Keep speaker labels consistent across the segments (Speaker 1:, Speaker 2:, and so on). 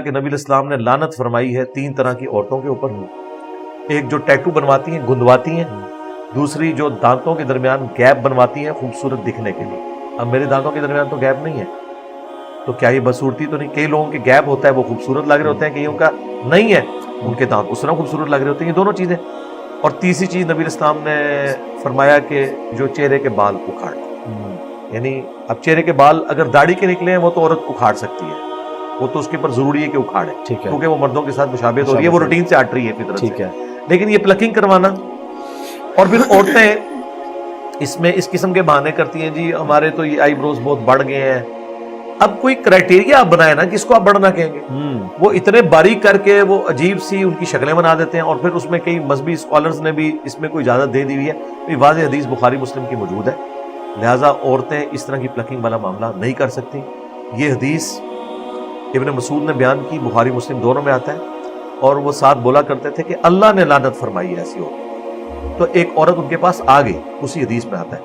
Speaker 1: کہ نبی الاسلام نے لعنت فرمائی ہے 3 طرح کی عورتوں کے اوپر. ایک جو ٹیٹو بنواتی ہیں، گندواتی ہیں. دوسری جو دانتوں کے درمیان گیپ بنواتی ہیں خوبصورت دکھنے کے لیے. اب میرے دانتوں کے درمیان تو گیپ نہیں ہے، تو کیا یہ بدصورتی تو نہیں؟ کئی لوگوں کے گیپ ہوتا ہے وہ خوبصورت لگ رہے ہوتے ہیں، کئیوں کا نہیں ہے، ان کے دانت اس طرح خوبصورت لگ رہے ہوتے ہیں. یہ دونوں چیزیں. اور تیسری چیز نبی الاسلام نے فرمایا کہ جو چہرے کے بال اکھاڑ، یعنی اب چہرے کے بال اگر داڑھی کے نکلے ہیں وہ تو عورت اکھاڑ سکتی ہے، وہ تو اس کے اوپر ضروری ہے کہ اکھاڑے، کیونکہ وہ مردوں کے ساتھ مشابہت ہو رہی ہے، وہ روٹین سے ہٹ رہی ہے فطرت سے. لیکن یہ پلکنگ کروانا، اور پھر عورتیں اس قسم کے بہانے کرتی ہیں، جی ہمارے تو یہ آئی بروز بہت بڑھ گئے ہیں. اب کوئی کرائٹیریا آپ بنائے نا جس کو آپ بڑھنا کہیں گے. وہ اتنے باریک کر کے وہ عجیب سی ان کی شکلیں بنا دیتے ہیں، اور پھر اس میں کئی مذہبی اسکالرز نے بھی اس میں کوئی اجازت دے دی ہوئی ہے. واضح حدیث بخاری مسلم کی موجود ہے، لہٰذا عورتیں اس طرح کی پلکنگ والا معاملہ نہیں کر سکتی. یہ حدیث ابن مسعود نے بیان کی، بخاری مسلم دونوں میں آتا ہے. اور وہ ساتھ بولا کرتے تھے کہ اللہ نے لعنت فرمائی ہے ایسی عورت. تو ایک عورت ان کے پاس آ گئی، اسی حدیث میں آتا ہے.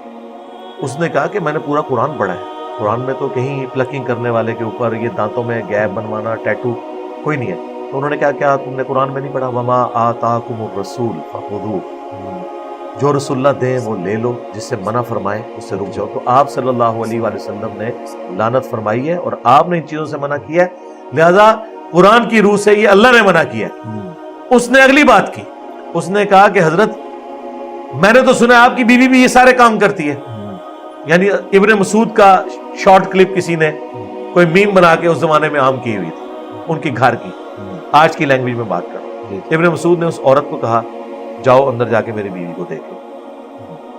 Speaker 1: اس نے کہا کہ میں نے پورا قرآن پڑھا ہے، قرآن میں تو کہیں پلکنگ کرنے والے کے اوپر یہ دانتوں میں گیپ بنوانا، ٹیٹو کوئی نہیں ہے. تو انہوں نے کہا کیا تم نے قرآن میں نہیں پڑھا وما آتاکم الرسول فخذوہ، جو رسول اللہ دیں وہ لے لو، جس سے منع فرمائے اس سے رک جاؤ. تو آپ صلی اللہ علیہ وآلہ وسلم نے لعنت فرمائی ہے، اور آپ نے ان چیزوں سے منع کیا ہے، لہذا قرآن کی روح سے یہ اللہ نے منع کیا ہے. اس نے اگلی بات کی، اس نے کہا کہ حضرت میں نے تو سنا آپ کی بیوی بھی یہ سارے کام کرتی ہے. یعنی ابن مسعود کا شارٹ کلپ کسی نے کوئی میم بنا کے اس زمانے میں عام کی ہوئی تھی ان کی گھر کی، آج کی لینگویج میں بات کر رہا ہوں. ابن مسعود نے اس عورت کو کہا جاؤ اندر جا کے میری بیوی کو دیکھ لو.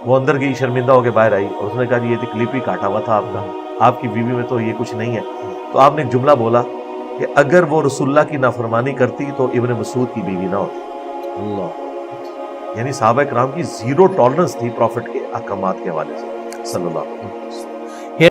Speaker 1: وہ اندر گئی، شرمندہ ہو کے باہر آئی، اور اس نے کہا یہ تو کلپ ہی کاٹا ہوا تھا آپ کا، آپ کی بیوی میں تو یہ کچھ نہیں ہے. تو آپ نے ایک جملہ بولا کہ اگر وہ رسول اللہ کی نافرمانی کرتی تو ابن مسعود کی بیوی نہ ہوتی. اللہ، یعنی صحابہ کرام کی زیرو ٹالرنس تھی پروفٹ کے احکامات کے حوالے سے صلی اللہ علیہ وسلم.